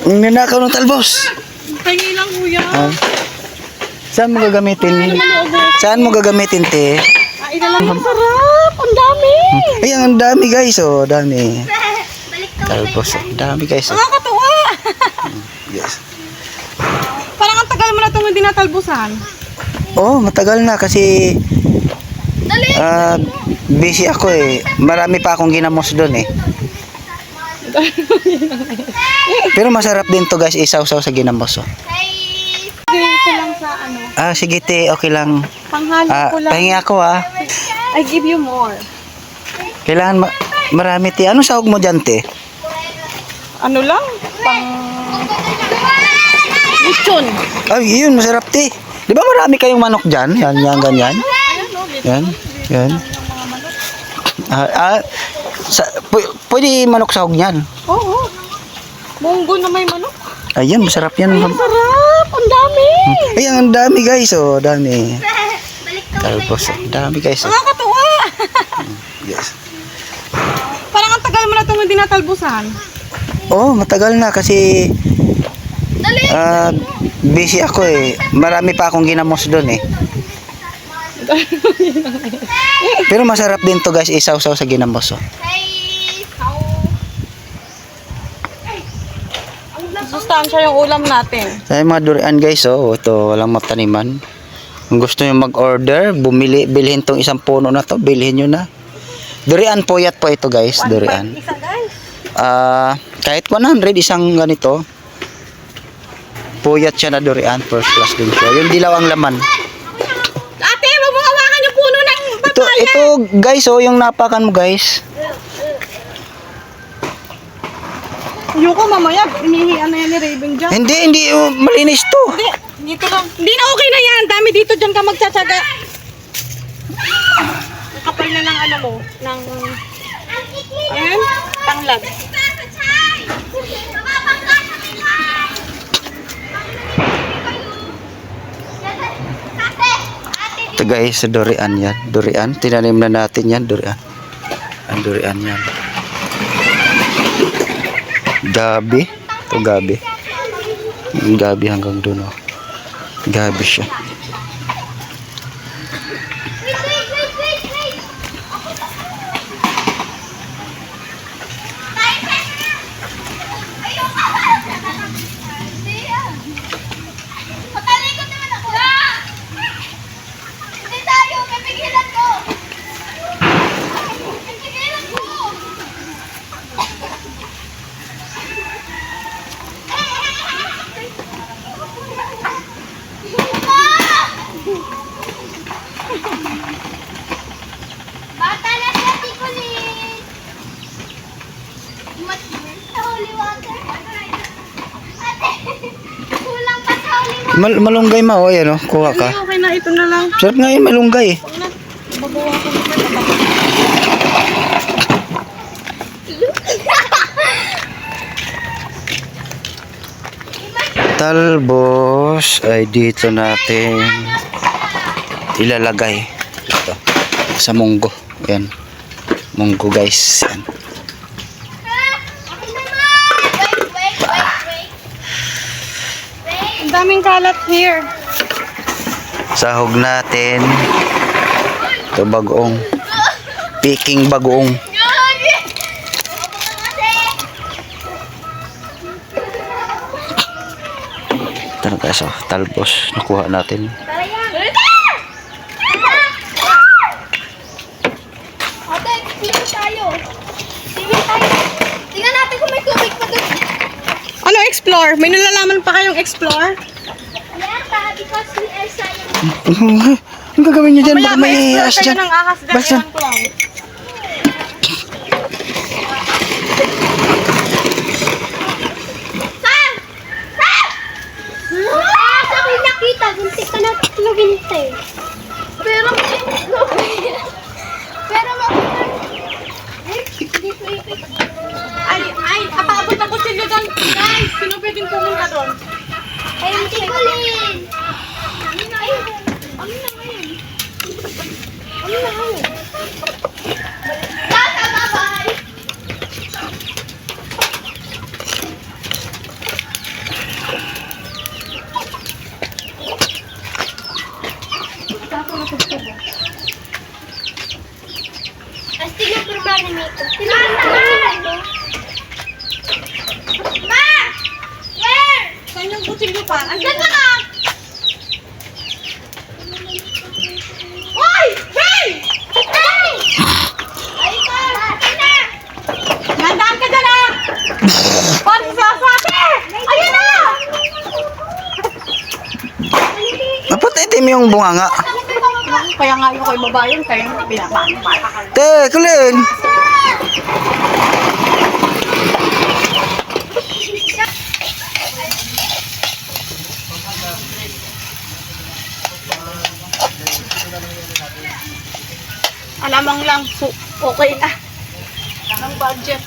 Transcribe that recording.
Ninakaw ng talbos. Pahingi lang, kuya. Saan mo gagamitin? Saan mo gagamitin, te? Ay, na lang. Ang sarap. Ang dami. Ay, ang dami guys, oh. Dami. Talbos, oh. Dami guys, oh. Nakakatuwa. Yes. Parang ang tagal mo na itong hindi natalbusan. Oh, matagal na kasi busy ako eh. Marami pa akong ginamos doon eh. Pero masarap din to guys, isaw-saw sa ginamos, oh. Gawin ko lang sa ano. Sige te, okay lang. Panghalo ko lang. Pahingi ako I give you more. Kailangan marami te. Ano sahog mo dyan te? Ano lang? Lechon. Ay, yun, masarap te. Di ba marami kayong manok dyan? Yan, ganyan. Yan, yan. Pwede manok sahog niyan. Oo. Munggo na may manok. Ayan, masarap yan. Ang sarap. Ang dami. Ay, ang dami guys, oh. Dami. Talbos, oh. Dami guys, oh. Nakakatuwa. Yes. Parang ang tagal mo na itong hindi natalbusan. Oh, matagal na kasi busy ako eh. Marami pa akong ginamos doon eh. Pero masarap din to guys, isaw-saw sa ginamos, oh. Sustansya yung ulam natin. Tayo mga durian guys, oh. Ito, walang mataniman. Kung gusto nyo mag-order, bilhin tong isang puno na to. Bilhin nyo na. Durian puyat po ito guys, durian. Isa guys. Kahit 100, isang ganito. Puyat siya na durian, first class din siya. Yung dilaw ang laman. Ate, wag mo hawakan yung puno ng papaya. Ito guys, oh, yung napakan mo guys. Ayoko mamaya, inihian na yan ni Raven dyan. Hindi, oh, malinis to. Hindi, dito lang. Hindi na okay na yan. Dami dito dyan ka magtsatsaga. Kapal na ng ano mo, ng... Ayan, tanglad. Ito guys, durian yan. Durian, tinanim na natin yan, durian. Ang durian yan. Gabi. Ito gabi. Gabi hanggang doon, oh. Gabi siya. Bata na siya, Tikulit! Sa holy water. Ate, kulang pa sa holy water. Malunggay ma, oh, yan, oh. Kuha ka. Okay na, ito na lang. Sarap nga yung malunggay, eh. Babawa ko na ito. Talbos ay dito natin ilalagay. Ito. Sa munggo. Yan. Munggo guys. Yan. Ang daming kalat here. Sahog natin. Ito bagoong. Piking bagoong. Ito na guys, oh, talbos. Nakuha natin. Ate, dito tayo. Tingnan tayo. Tingnan natin kung may tubig pa doon. Ano explore? May nalalaman pa kayong explore? Yata, because we are science. Ang gagawin nyo dyan? Mamaya, Baka may explore as kayo dyan. ng ahas dyan. Basta. Ewan ko lang. Sa akin nakita, guntik ka na ginti. Pero Ay, kapabot ang kutsilyo doon. Guys, sino pwedeng pumunta doon? ay, Auntie Colleen. Ano na ngayon? Ano na ngayon? ng kutsilyo pa. Andyan ka na! Hoy! Hey! Hey! Ay ka! Akin na! Nandaan ka dyan ah! Paano sasate? Ayun na! Dapat itim yung bunganga. Kaya nga yung ko'y babayan, kaya nga pinapaan. Te, kulin. Alamang lang, okay na. Ng budget.